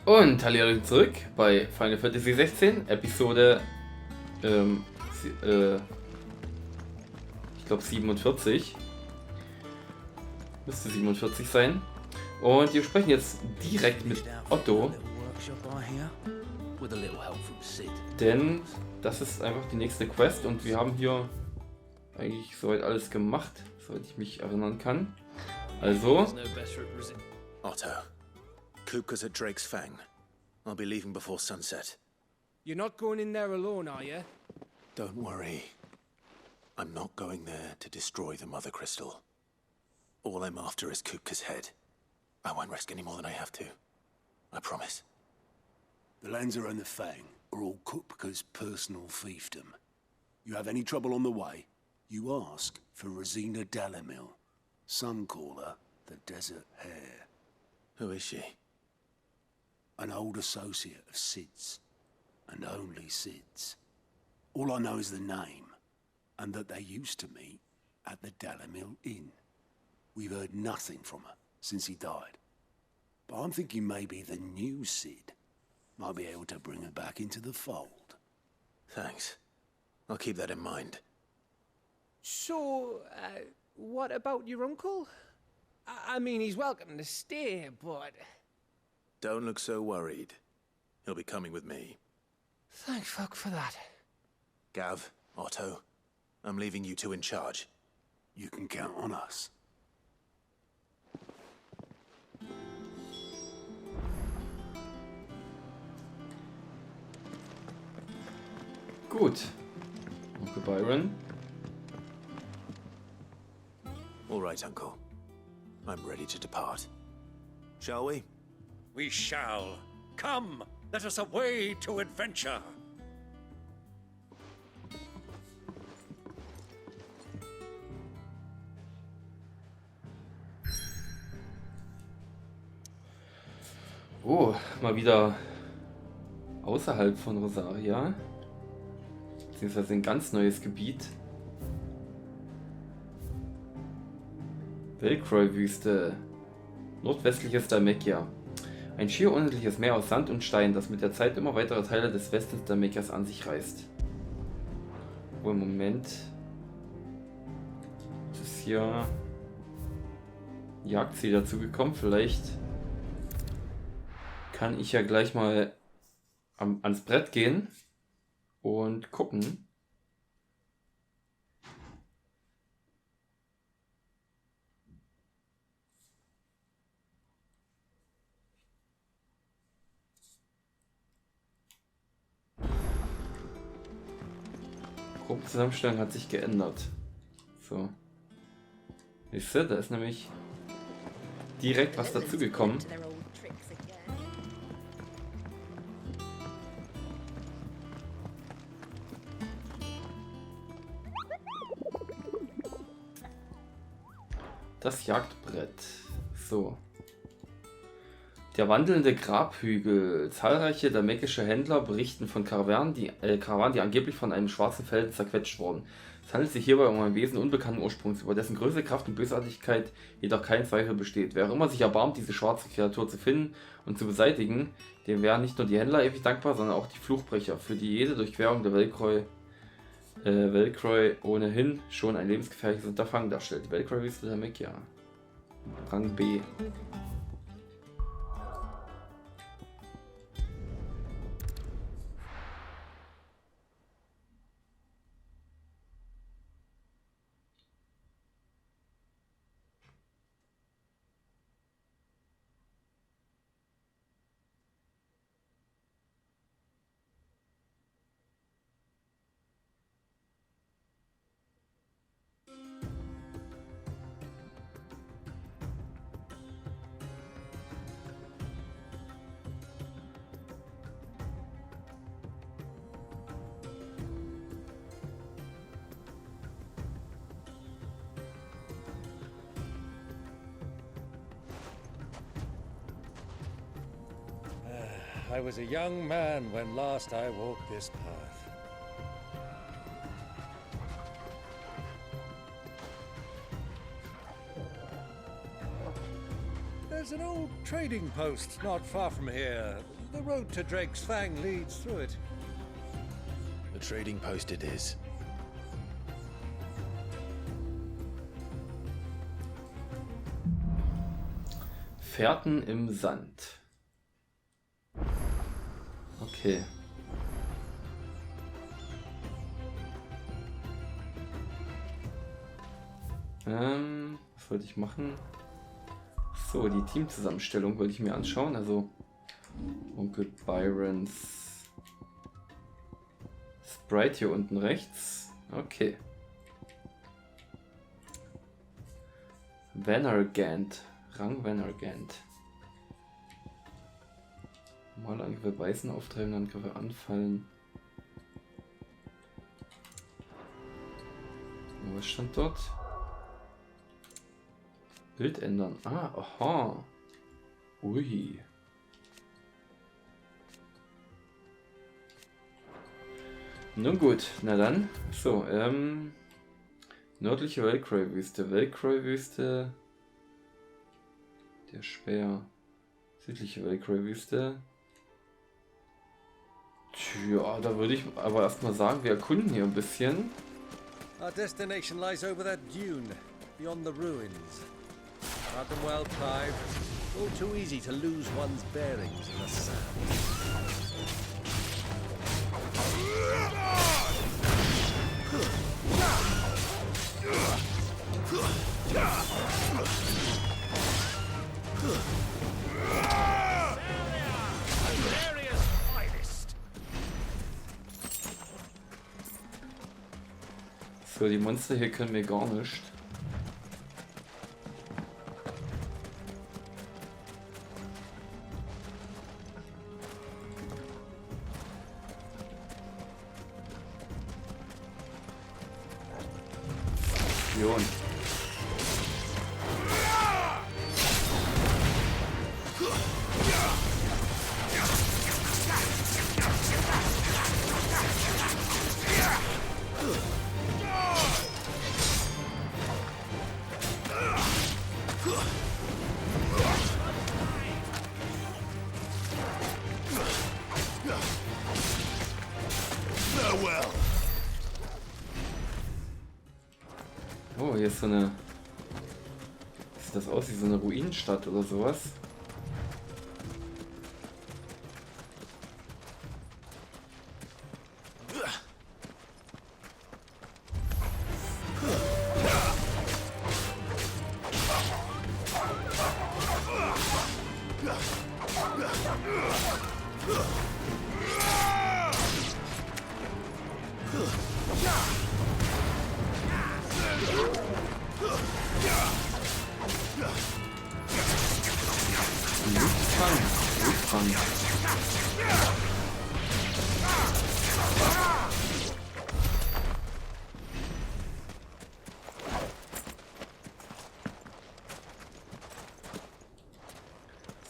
Und hallo zurück bei Final Fantasy XVI, Episode, ich glaube 47. Müsste 47 sein. Und wir sprechen jetzt direkt mit Otto. Denn das ist einfach die nächste Quest und wir haben hier eigentlich soweit alles gemacht, soweit ich mich erinnern kann. Also. Otto, Kupka's at Drake's Fang. I'll be leaving before sunset. You're not going in there alone, are you? Don't worry. I'm not going there to destroy the Mother Crystal. All I'm after is Kupka's head. I won't risk any more than I have to. I promise. The Lancer and the Fang are all Kupka's personal fiefdom. You have any trouble on the way, you ask for Rosina Dalamil. Some call her the Desert Hare. Who is she? An old associate of Sid's, and only Sid's. All I know is the name, and that they used to meet at the Dalamil Inn. We've heard nothing from her since he died. But I'm thinking maybe the new Sid might be able to bring her back into the fold. Thanks. I'll keep that in mind. So, what about your uncle? I mean, he's welcome to stay, but... Don't look so worried. He'll be coming with me. Thank fuck for that. Gav, Otto, I'm leaving you two in charge. You can count on us. Gut. Onkel Byron. All right, Uncle. I'm ready to depart. Shall we? We shall. Come, let us away to adventure. Oh, mal wieder außerhalb von Rosaria. Beziehungsweise ein ganz neues Gebiet. Velkroy-Wüste. Nordwestliches Dalmekia. Ein schier unendliches Meer aus Sand und Stein, das mit der Zeit immer weitere Teile des Westens Dalmekias an sich reißt. Wo im Moment ist hier Jagdziel dazugekommen. Vielleicht kann ich ja gleich mal ans Brett gehen und gucken. Gruppenzusammenstellung hat sich geändert. So. Siehst du, da ist nämlich direkt was dazugekommen. Das Jagdbrett. So. Der wandelnde Grabhügel. Zahlreiche dalmekische Händler berichten von Karawanen, die angeblich von einem schwarzen Felsen zerquetscht wurden. Es handelt sich hierbei um ein Wesen unbekannten Ursprungs, über dessen Größe, Kraft und Bösartigkeit jedoch kein Zweifel besteht. Wer auch immer sich erbarmt, diese schwarze Kreatur zu finden und zu beseitigen, dem wären nicht nur die Händler ewig dankbar, sondern auch die Fluchbrecher, für die jede Durchquerung der Velkroy ohnehin schon ein lebensgefährliches Unterfangen darstellt. Die Velkroy-Wüste der Dalmekia. Rang B. I was a young man when last I walked this path. There's an old trading post not far from here. The road to Drake's Fang leads through it. The trading post it is. Fährten im Sand. Okay. Was wollte ich machen? So, die Teamzusammenstellung wollte ich mir anschauen. Also Onkel Byrons Sprite hier unten rechts. Okay. Vanargant. Rang Vanargant. Normale Angriffe beißen, auftreibende Angriffe anfallen. Was stand dort? Bild ändern. Ah, aha. Ui. Nun gut, na dann. So, nördliche Velkroy-Wüste. Velkroy-Wüste. Der Speer. Südliche Velkroy-Wüste. Tja, da würde ich aber erstmal sagen, wir erkunden hier ein bisschen. Our destination lies over that dune, beyond the ruins. Mark them well, Clive. All too easy to lose one's bearings in the sand. So, die Monster hier können mir gar nicht. Spion. Oh, hier ist so eine... Sieht das aus wie so eine Ruinenstadt oder sowas?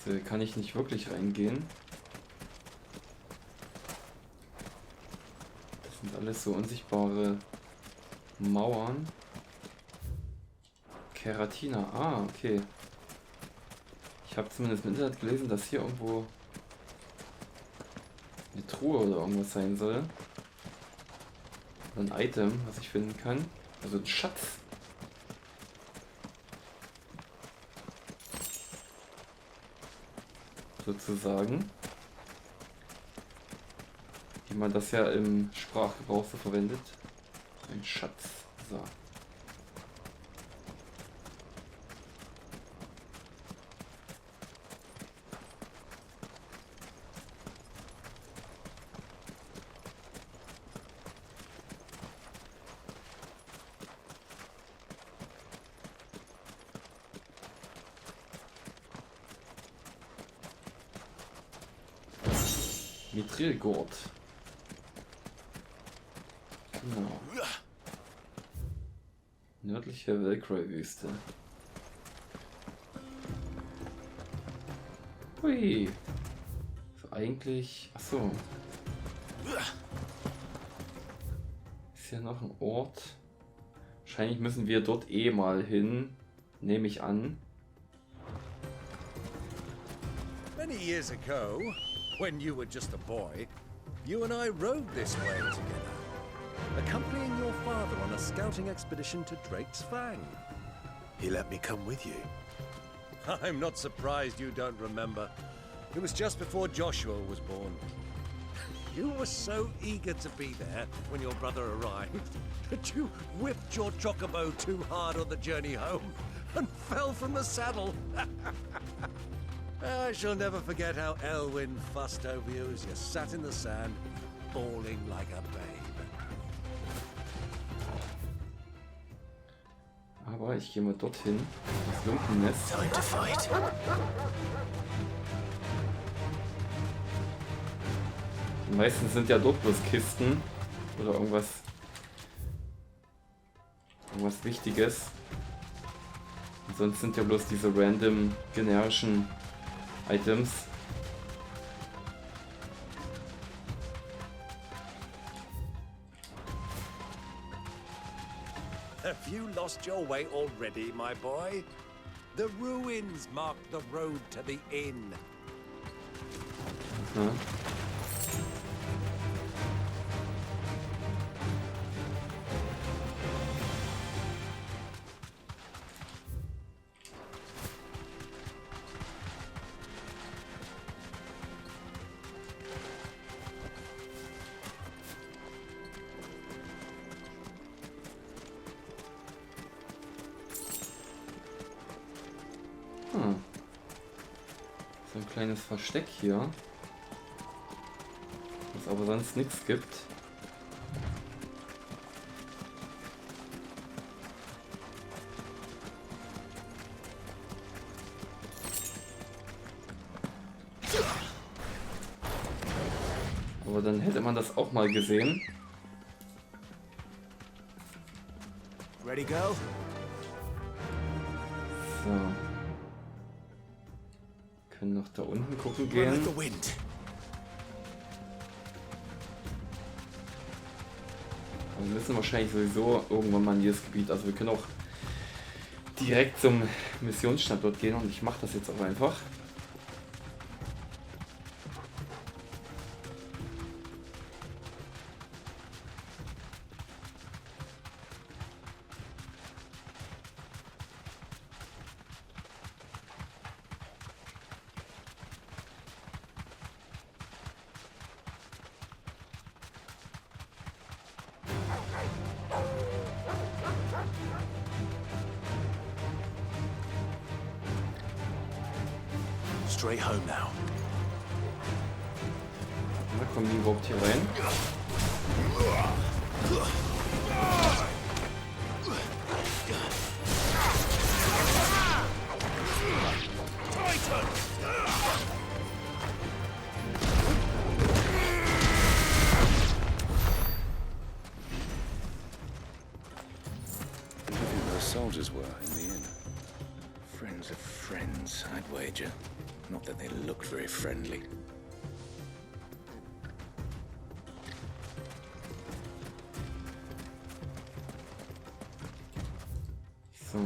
So, hier kann ich nicht wirklich reingehen. Das sind alles so unsichtbare Mauern. Keratina, ah, okay. Ich habe zumindest im Internet gelesen, dass hier irgendwo eine Truhe oder irgendwas sein soll. Oder ein Item, was ich finden kann. Also ein Schatz. Sozusagen. Wie man das ja im Sprachgebrauch so verwendet. Ein Schatz. So. Mithrilgurt. Genau. Nördliche Velkroy-Wüste. Hui. So eigentlich... Achso. Ist ja noch ein Ort. Wahrscheinlich müssen wir dort eh mal hin. Nehme ich an. Many years ago, when you were just a boy, you and I rode this way together, accompanying your father on a scouting expedition to Drake's Fang. He let me come with you. I'm not surprised you don't remember. It was just before Joshua was born. You were so eager to be there when your brother arrived that you whipped your chocobo too hard on the journey home and fell from the saddle. I shall never forget how Elwyn fussed over you as you sat in the sand, bawling like a babe. Aber ich gehe mal dorthin. Das Lumpennest. Time to fight. Die meisten sind ja dort bloß Kisten. Oder irgendwas Wichtiges. Und sonst sind ja bloß diese random generischen Items. Have you lost your way already, my boy? The ruins mark the road to the inn. Ja. So ein kleines Versteck hier, wo es aber sonst nichts gibt. Aber dann hätte man das auch mal gesehen. Ready, go? So. Können noch da unten gucken Run gehen. with the wind. Aber wir müssen wahrscheinlich sowieso irgendwann mal in dieses Gebiet. Also wir können auch direkt zum Missionsstandort gehen und ich mache das jetzt auch einfach. Straight home now. Na, kommen die überhaupt hier rein? Who do you think those soldiers were in the inn? Friends of friends, I'd wager. Not that they looked very friendly. So.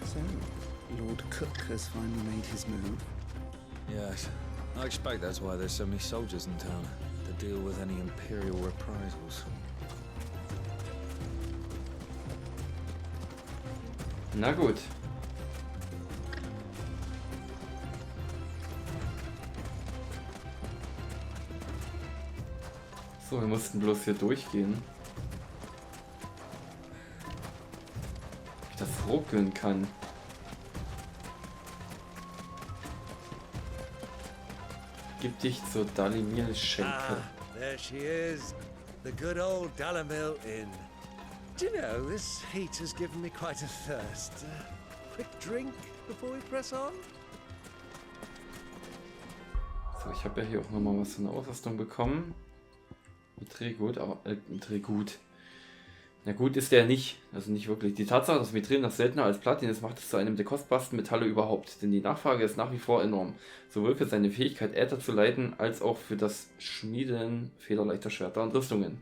So, Lord Cook has finally made his move. Yes. I expect that's why there's so many soldiers in town, to deal with any Imperial reprisals. Na gut. So, wir mussten bloß hier durchgehen. Ob ich das ruckeln kann. Gib dich zur Dalimil-Schenke. Ah, there she is. The good old Dalamil Inn. Do you know, this heat has given me quite a thirst. Quick drink before we press on? So, ich habe ja hier auch nochmal was von der Ausrüstung bekommen. Mit Drehgut, aber Na gut, ist der nicht. Also nicht wirklich. Die Tatsache, dass Mithril noch seltener als Platin ist, macht es zu einem der kostbarsten Metalle überhaupt. Denn die Nachfrage ist nach wie vor enorm. Sowohl für seine Fähigkeit, Äther zu leiten, als auch für das Schmieden federleichter Schwerter und Rüstungen.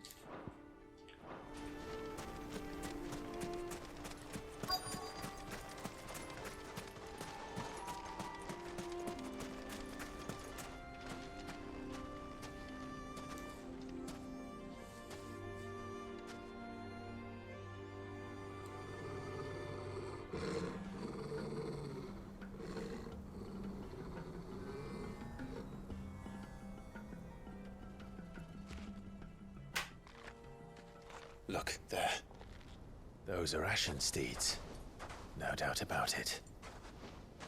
Look, there. Those are Ashen steeds. No doubt about it.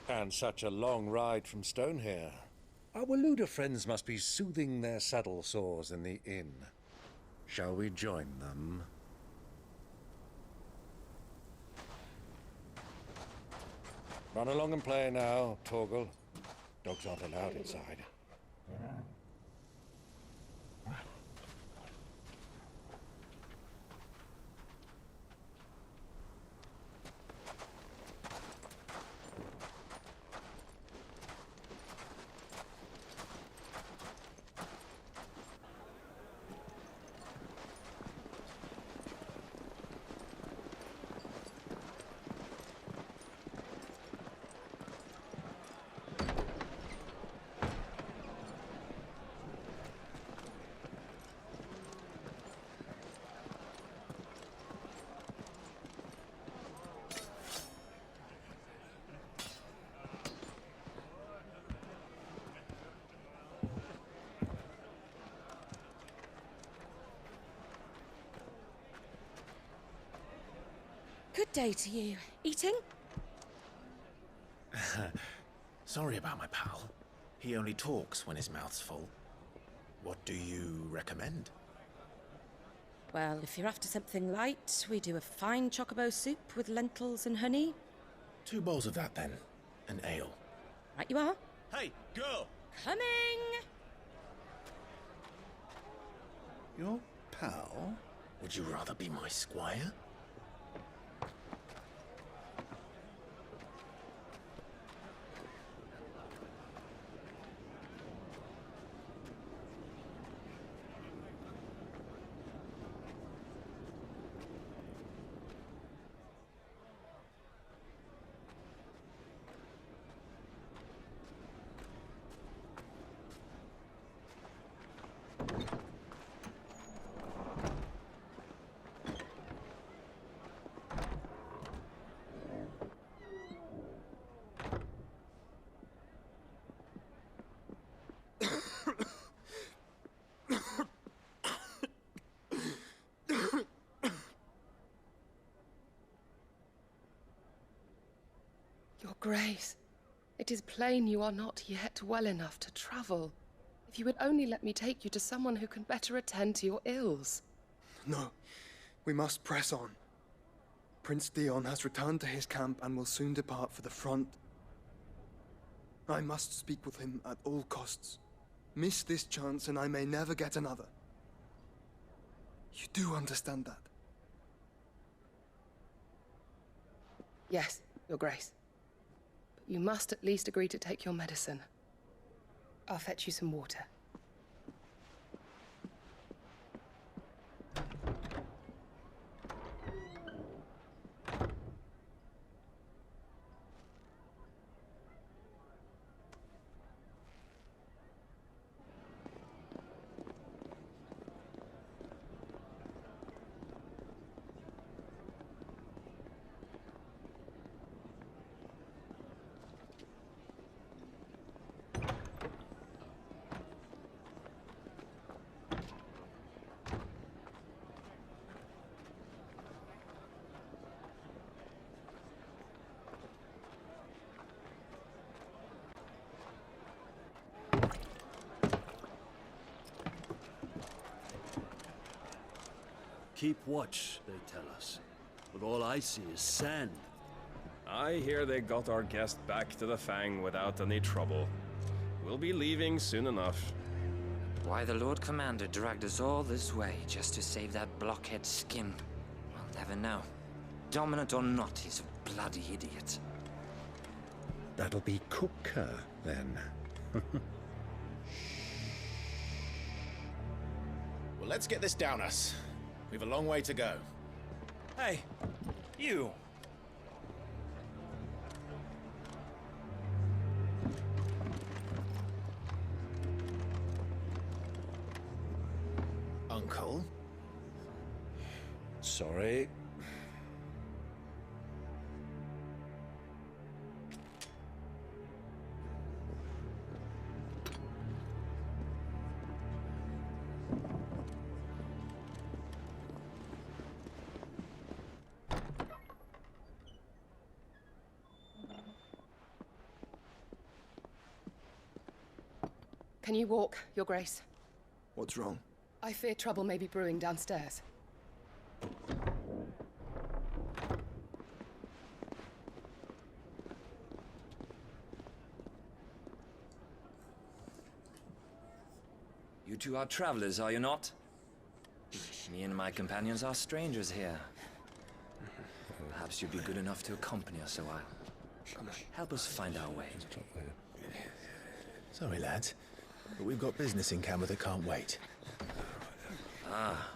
And such a long ride from Stonehair. Our Waluda friends must be soothing their saddle sores in the inn. Shall we join them? Run along and play now, Torgal. Dogs aren't allowed inside. Good day to you. Eating? Sorry about my pal. He only talks when his mouth's full. What do you recommend? Well, if you're after something light, we do a fine chocobo soup with lentils and honey. 2 bowls of that, then. An ale. Right you are. Hey, girl! Coming! Your pal? Would you rather be my squire? Your Grace, it is plain you are not yet well enough to travel. If you would only let me take you to someone who can better attend to your ills. No, we must press on. Prince Dion has returned to his camp and will soon depart for the front. I must speak with him at all costs. Miss this chance and I may never get another. You do understand that? Yes, Your Grace. But you must at least agree to take your medicine. I'll fetch you some water. Keep watch, they tell us. But all I see is sand. I hear they got our guest back to the Fang without any trouble. We'll be leaving soon enough. Why the Lord Commander dragged us all this way just to save that blockhead skin? Well, Whatever now. Dominant or not, he's a bloody idiot. That'll be Cooker, then. Well, let's get this down us. We've a long way to go. Hey, you! Uncle? Sorry. Can you walk, Your Grace? What's wrong? I fear trouble may be brewing downstairs. You two are travelers, are you not? Me and my companions are strangers here. Perhaps you'd be good enough to accompany us a while. Help us find our way. Sorry, lads, but we've got business in camera that can't wait. Ah,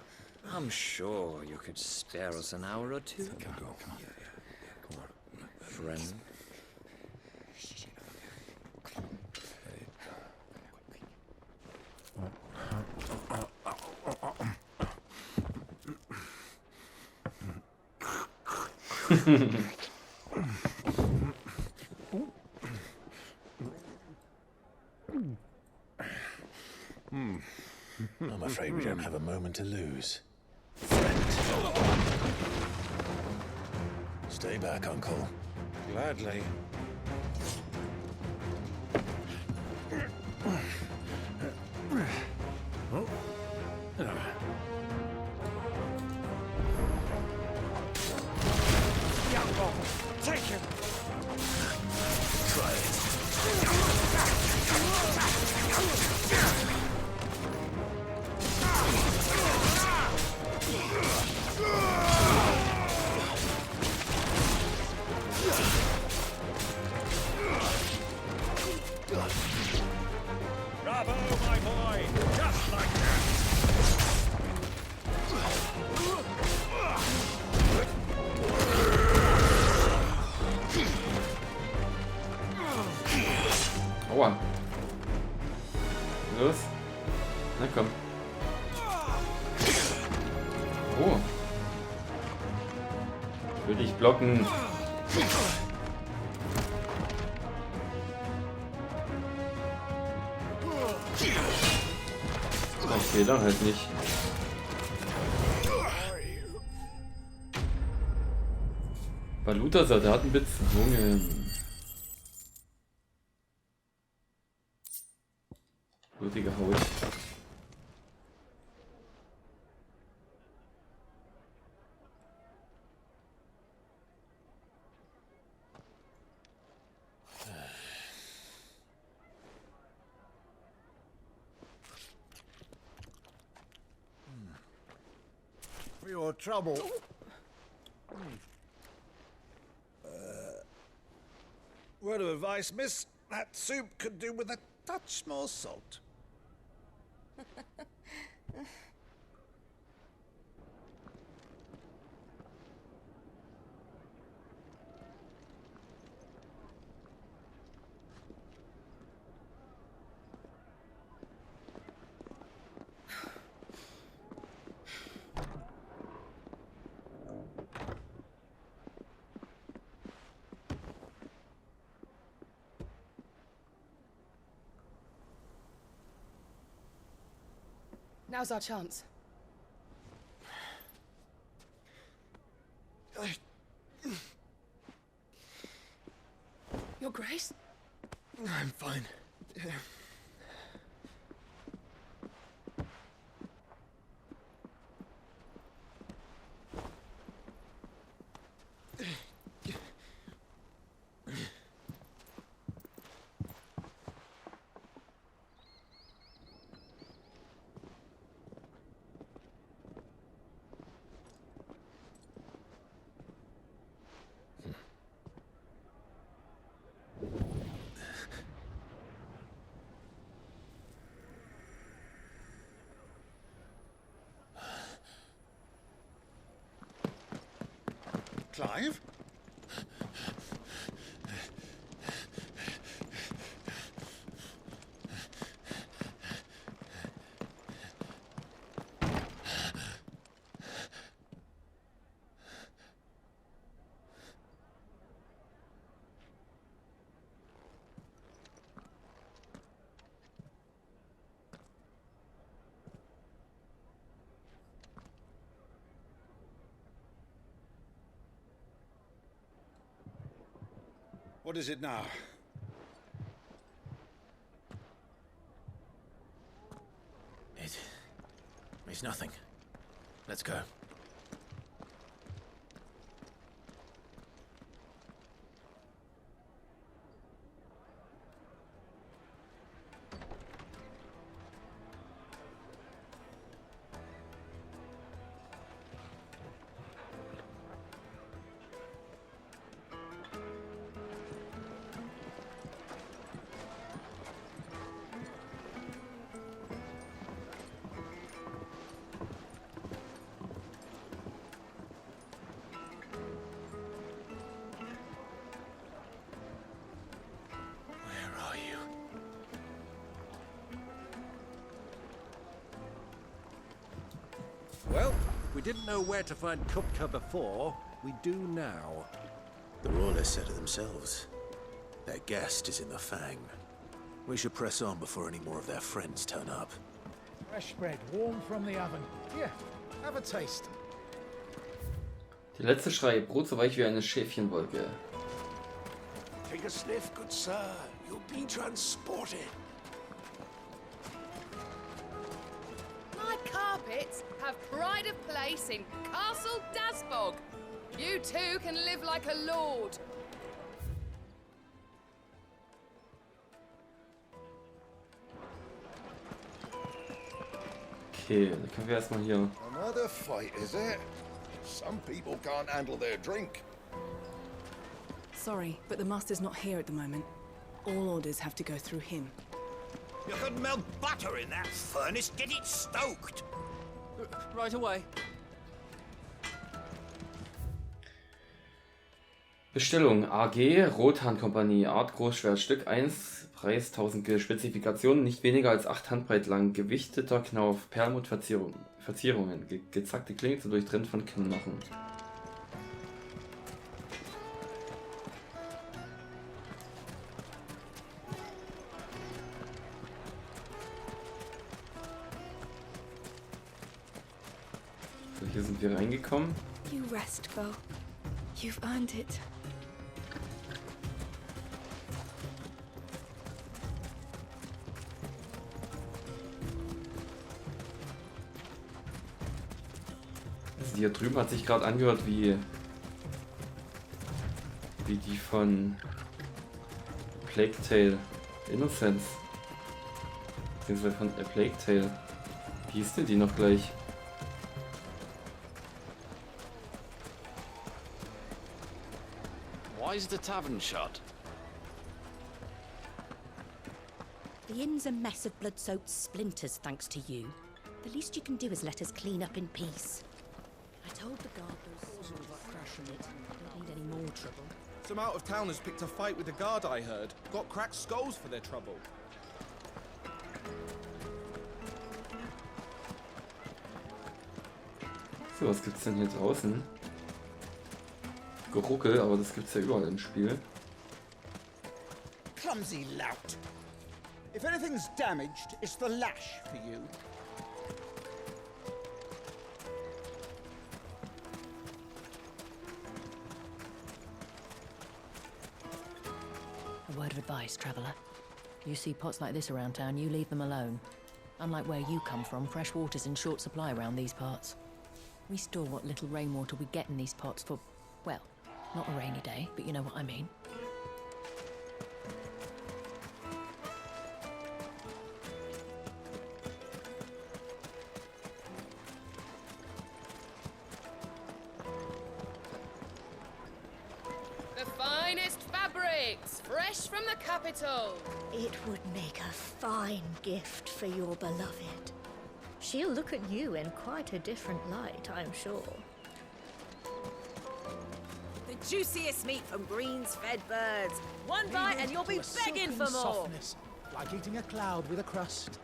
I'm sure you could spare us an hour or two. Come on. Friend. I'm afraid we don't have a moment to lose. Stay back, Uncle. Gladly. Take him! Try it. Bravo, my boy! Just like that! Aua. Los. Na komm. Oh. Will ich blocken. Okay, dann halt nicht. Baluta-Soldaten bezwungen. Blutige Haut. For your trouble. Word of advice, miss. That soup could do with a touch more salt. Now's our chance. Your Grace? I'm fine. Clive? What is it now? It's nothing. Let's go. Well, we didn't know where to find Kupka before. We do now. The Royalists said it themselves. Their guest is in the Fang. We should press on before any more of their friends turn up. Fresh bread, warm from the oven. Here, have a taste. Der letzte Schrei, Brot so weich wie eine Schäfchenwolke. Take a sniff, good sir. You'll be transported. My carpets have pride of place in Castle Dasbog. You too can live like a lord. Okay, dann können wir erstmal hier. Another fight, is it? Some people can't handle their drink. Sorry, but the master's not here at the moment. All orders have to go through him. You could melt butter in that furnace. Get it stoked. Right away. Bestellung AG, Rothahnkompanie, Art Großschwert, Stück 1, Preis 1000 Gil, Spezifikationen, nicht weniger als 8 Handbreit lang, gewichteter Knauf, Perlmutt-Verzierungen, gezackte Klinge zu durchtrennt von Knochen. So, hier sind wir reingekommen. You rest, Bo. You've earned it. Also hier drüben hat sich gerade angehört wie die von Plague Tale Innocence. Beziehungsweise von Plague Tale. Wie hieß denn die noch gleich? Why is the tavern shut? The inn's a mess of blood-soaked splinters, thanks to you. The least you can do is let us clean up in peace. I told the guard those souls were crashing it. Don't need any more trouble. Some out-of-towners picked a fight with the guard, I heard. Got cracked skulls for their trouble. So, was gibt's denn hier draußen? Geruckel, aber das gibt's ja überall im Spiel. Clumsy lout. If anything's damaged, it's the lash for you. A word of advice, traveller. You see pots like this around town, you leave them alone. Unlike where you come from, fresh water's in short supply around these parts. We store what little rainwater we get in these pots for, well, not a rainy day, but you know what I mean. The finest fabrics, fresh from the capital. It would make a fine gift for your beloved. She'll look at you in quite a different light, I'm sure. The juiciest meat from greens-fed birds. One bite and you'll be begging for more. Softness, like eating a cloud with a crust.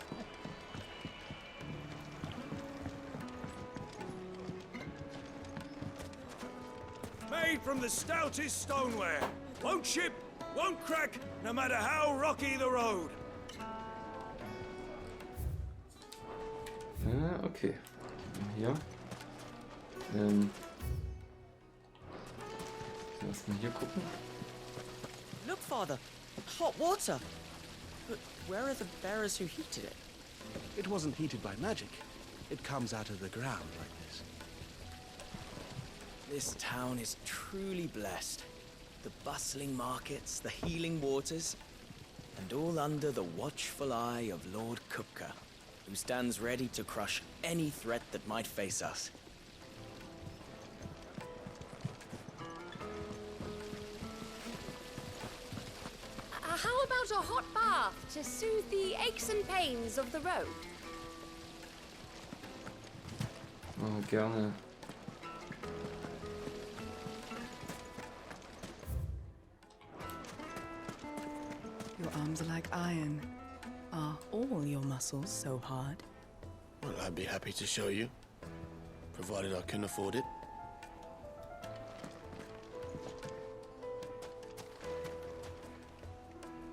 Made from the stoutest stoneware. Won't chip, won't crack, no matter how rocky the road. Okay. Hier. Lass mal hier gucken. Look, Father. Hot water. But where are the bearers who heated it? It wasn't heated by magic. It comes out of the ground like this. This town is truly blessed. The bustling markets, the healing waters, and all under the watchful eye of Lord Kupka, who stands ready to crush any threat that might face us. How about a hot bath to soothe the aches and pains of the road? Oh, gerne. Your arms are like iron. Are all your muscles so hard? Well, I'd be happy to show you, provided I can afford it.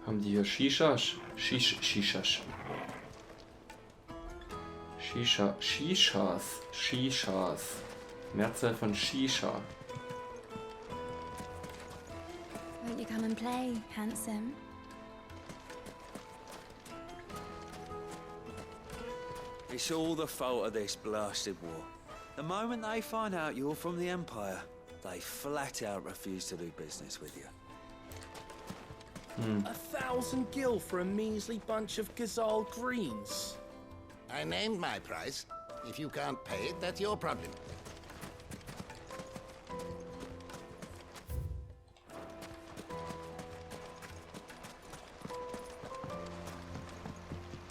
Haben die hier Shishas? Shishas. Shishas. Mehrzahl von Shisha. Won't you come and play, handsome? It's all the fault of this blasted war. The moment they find out you're from the Empire, they flat out refuse to do business with you. 1,000 gil for a measly bunch of Gazal greens. I named my price. If you can't pay it, that's your problem.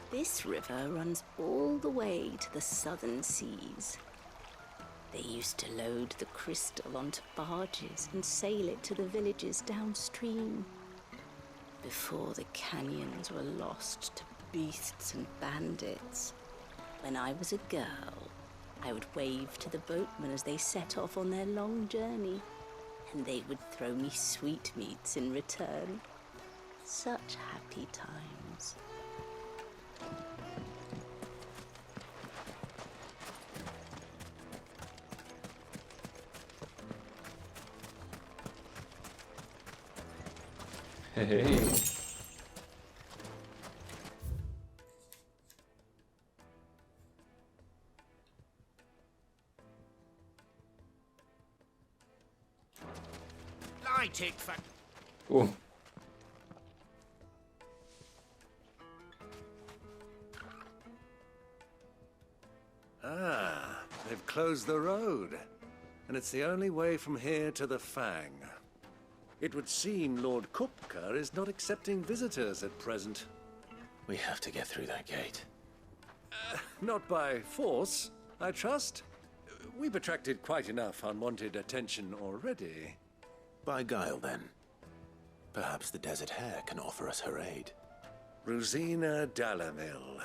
This river runs all the way to the southern seas. They used to load the crystal onto barges and sail it to the villages downstream. Before the canyons were lost to beasts and bandits. When I was a girl, I would wave to the boatmen as they set off on their long journey, and they would throw me sweetmeats in return. Such happy times. Hey. Light it for... Oh. Ah, they've closed the road. And it's the only way from here to the Fang. It would seem Lord Kupka is not accepting visitors at present. We have to get through that gate. Not by force, I trust. We've attracted quite enough unwanted attention already. By guile, then. Perhaps the Desert Hare can offer us her aid. Rosina Dalamil,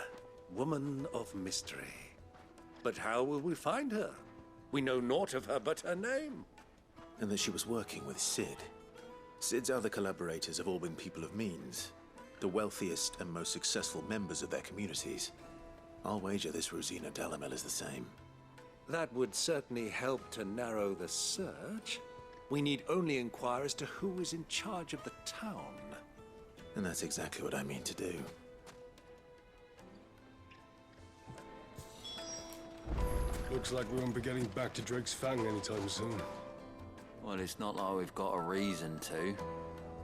woman of mystery. But how will we find her? We know naught of her but her name. And that she was working with Sid. Sid's other collaborators have all been people of means, the wealthiest and most successful members of their communities. I'll wager this Rosina Dalamil is the same. That would certainly help to narrow the search. We need only inquire as to who is in charge of the town. And that's exactly what I mean to do. Looks like we won't be getting back to Drake's Fang anytime soon. Well, it's not like we've got a reason to.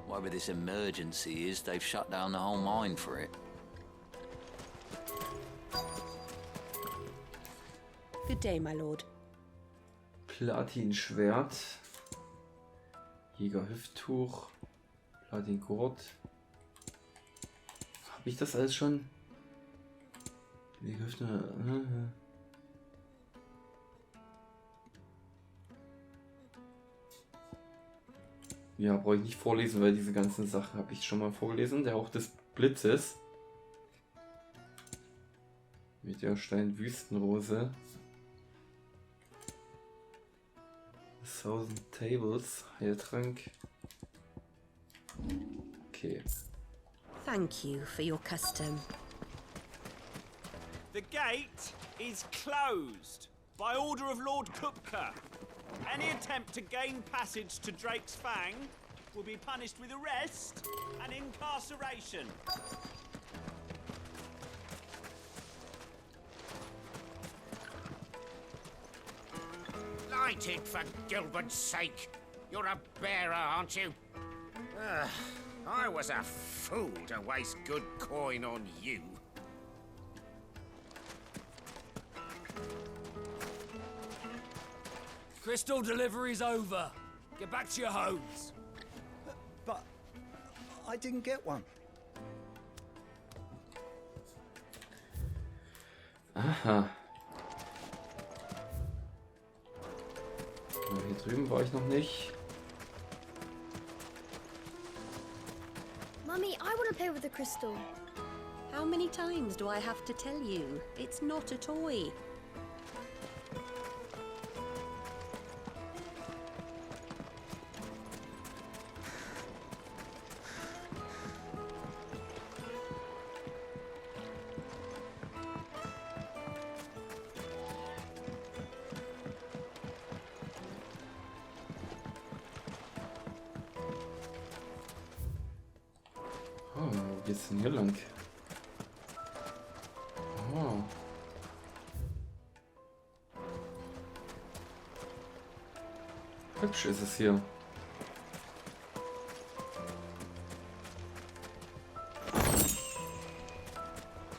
Whatever this emergency is, they've shut down the whole mine for it. Good day, my lord. Platin-Schwert. Jäger-Hüfttuch. Platin-Gurt. Habe ich das alles schon? Jäger-Hüfttuch. Ja, brauche ich nicht vorlesen, weil diese ganzen Sachen habe ich schon mal vorgelesen. Der Hauch des Blitzes. Mit der Stein-Wüstenrose. 1000 Tables. Heiltrank. Okay. Thank you for your custom. The gate is closed by order of Lord Kupka. Any attempt to gain passage to Drake's Fang will be punished with arrest and incarceration. Light it, for Gilbert's sake. You're a bearer, aren't you? I was a fool to waste good coin on you. Crystal delivery's over. Get back to your homes. But I didn't get one. Aha. Hier drüben war ich noch nicht. Mummy, I want to play with the crystal. How many times do I have to tell you? It's not a toy. Wo geht's denn hier lang? Oh. Hübsch ist es hier.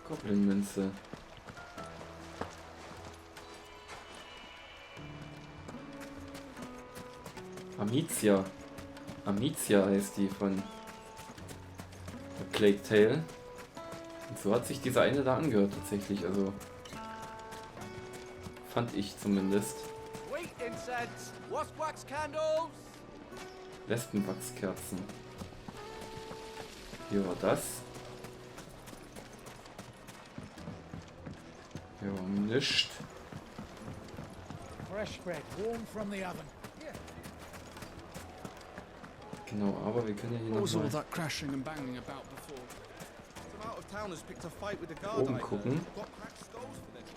Goblin-Münze. Amicia. Amicia heißt die von Plague Tale. Und so hat sich dieser eine da angehört tatsächlich, also fand ich zumindest. Sweet incense, wax candles. Wespenwachskerzen. Hier war das. Hier war nichts. Fresh bread, warm from the oven. Genau, aber wir können ja hier What was all noch mal that crashing and banging about before? Some out-of-towners picked a fight with the guard. oben gucken. Got cracked skulls for this.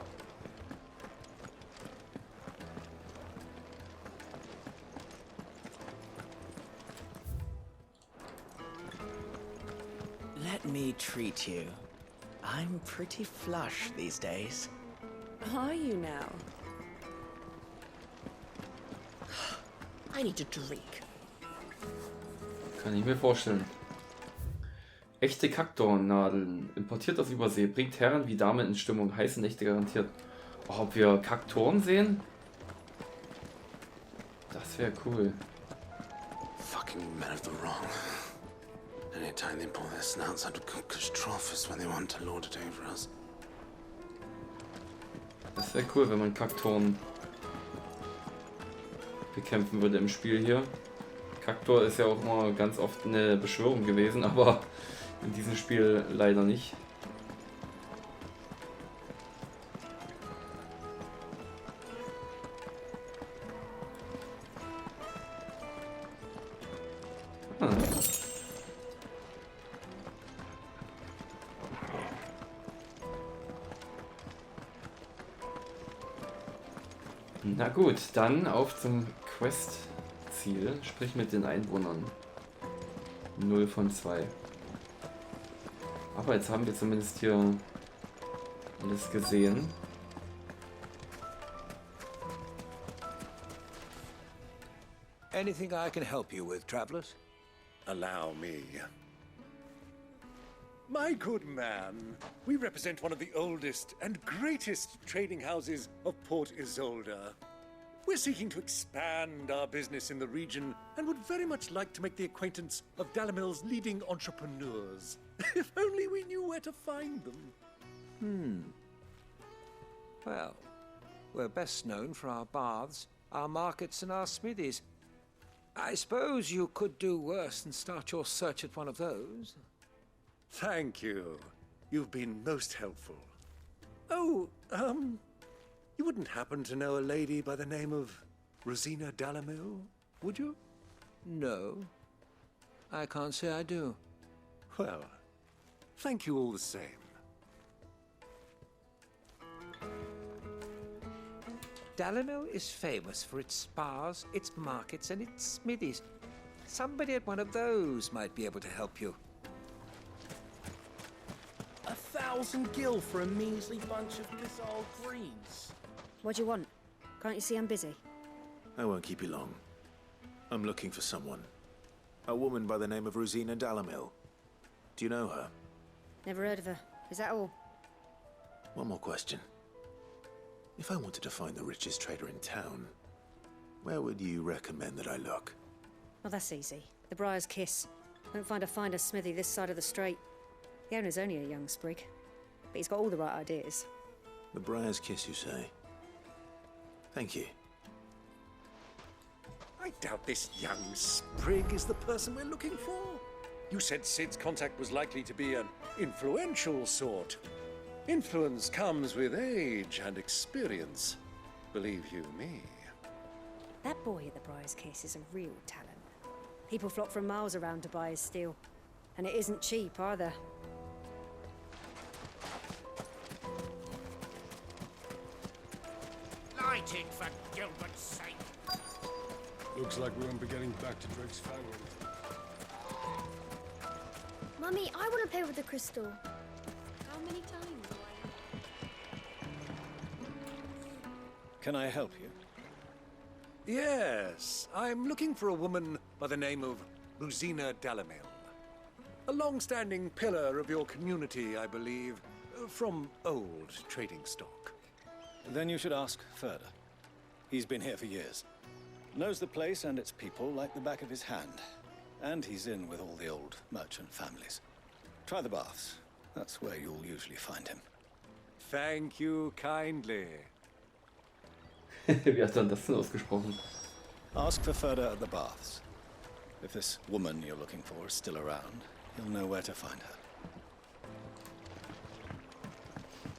Let me treat you. I'm pretty flush these days. Are you now? I need a drink. Kann ich mir vorstellen. Echte Kaktornadeln. Importiert aus Übersee. Bringt Herren wie Damen in Stimmung. Heiße Nächte garantiert. Oh, ob wir Kaktoren sehen? Das wäre cool. Fucking men of the wrong. Anytime they pull their snouts out of Cook's trough is when they want to lord it over us. Das wäre cool, wenn man Kaktoren bekämpfen würde im Spiel hier. Kaktor ist ja auch immer ganz oft eine Beschwörung gewesen, aber in diesem Spiel leider nicht. Na gut, dann auf zum Quest-Ziel, sprich mit den Einwohnern. 0 von 2. Aber jetzt haben wir zumindest hier alles gesehen. Anything I can help you with, travelers? Allow me. My good man, we represent one of the oldest and greatest trading houses of Port Isolde. We're seeking to expand our business in the region and would very much like to make the acquaintance of Dalamil's leading entrepreneurs. If only we knew where to find them. Well, we're best known for our baths, our markets, and our smithies. I suppose you could do worse than start your search at one of those. Thank you. You've been most helpful. Oh, you wouldn't happen to know a lady by the name of Rosina Dalamil, would you? No. I can't say I do. Well, thank you all the same. Dalamil is famous for its spas, its markets, and its smithies. Somebody at one of those might be able to help you. 1,000 gil for a measly bunch of Gazal greens. What do you want? Can't you see I'm busy? I won't keep you long. I'm looking for someone. A woman by the name of Rosina Dalamil. Do you know her? Never heard of her. Is that all? One more question. If I wanted to find the richest trader in town, where would you recommend that I look? Well, that's easy. The Briar's Kiss. Won't find a finer smithy this side of the strait. The owner's only a young sprig, but he's got all the right ideas. The Briar's Kiss, you say? Thank you. I doubt this young sprig is the person we're looking for. You said Sid's contact was likely to be an influential sort. Influence comes with age and experience, believe you me. That boy at the Briar's Kiss is a real talent. People flock from miles around to buy his steel. And it isn't cheap either. Light it for Gilbert's sake. Looks like we won't be getting back to Drake's Fang. Mummy, I want to play with the crystal. How many times do Can I help you? Yes, I'm looking for a woman by the name of Rosina Dalamil. A long-standing pillar of your community, I believe, from old trading stock. Then you should ask Ferda. He's been here for years. Knows the place and its people like the back of his hand. And he's in with all the old merchant families. Try the baths. That's where you'll usually find him. Thank you kindly. Wie hat er das denn ausgesprochen? Ask for Ferda at the baths. If this woman you're looking for is still around, you'll know where to find her.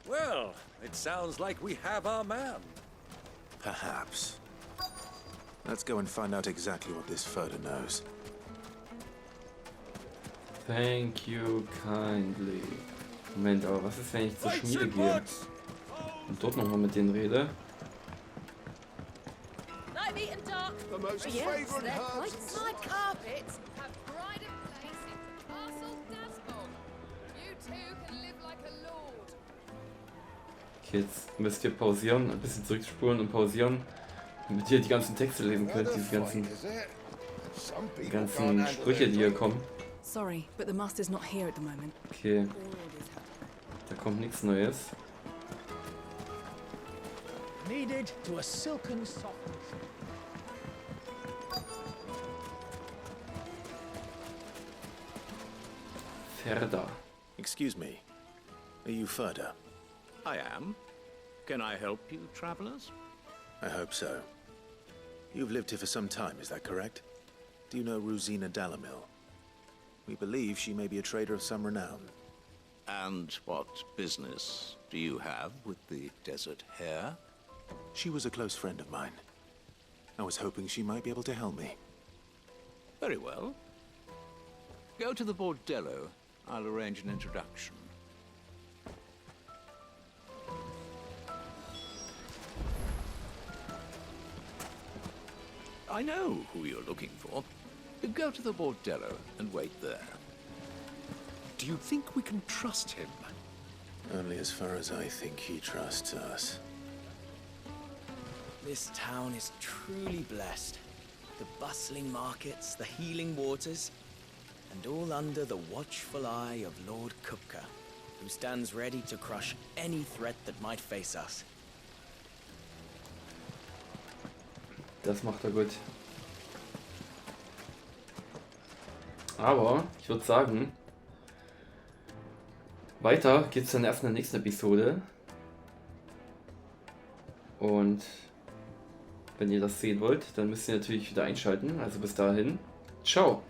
Well, it sounds like we have our man. Perhaps. Let's go and find out exactly what this Ferda knows. Thank you kindly. Moment, aber was ist, wenn ich zur Schmiede gehe und dort nochmal mit denen rede? Night meat and dark. The most Yes, fragrant they're herbs. quite my carpets have pride of place in Castle Dasbog. You too can live like a lord. Okay, jetzt müsst ihr pausieren, ein bisschen zurückspulen und pausieren, damit ihr die ganzen Texte lesen könnt, diese ganzen Sprüche, die hier kommen. Sorry, but the master's not here at the moment. Okay, da kommt nichts Neues. Needed to a silken softness. Ferda. Excuse me. Are you Ferda? I am. Can I help you, travelers? I hope so. You've lived here for some time, is that correct? Do you know Rosina Dalamil? We believe she may be a trader of some renown. And what business do you have with the desert hare? She was a close friend of mine. I was hoping she might be able to help me. Very well. Go to the bordello. I'll arrange an introduction. I know who you're looking for. Go to the bordello and wait there. Do you think we can trust him? Only as far as I think he trusts us. This town is truly blessed. The bustling markets, the healing waters, and all under the watchful eye of Lord Kupka, who stands ready to crush any threat that might face us. Das macht er gut. Aber ich würde sagen, weiter geht's dann erst in der nächsten Episode. Und Wenn ihr das sehen wollt, dann müsst ihr natürlich wieder einschalten. Also bis dahin, ciao!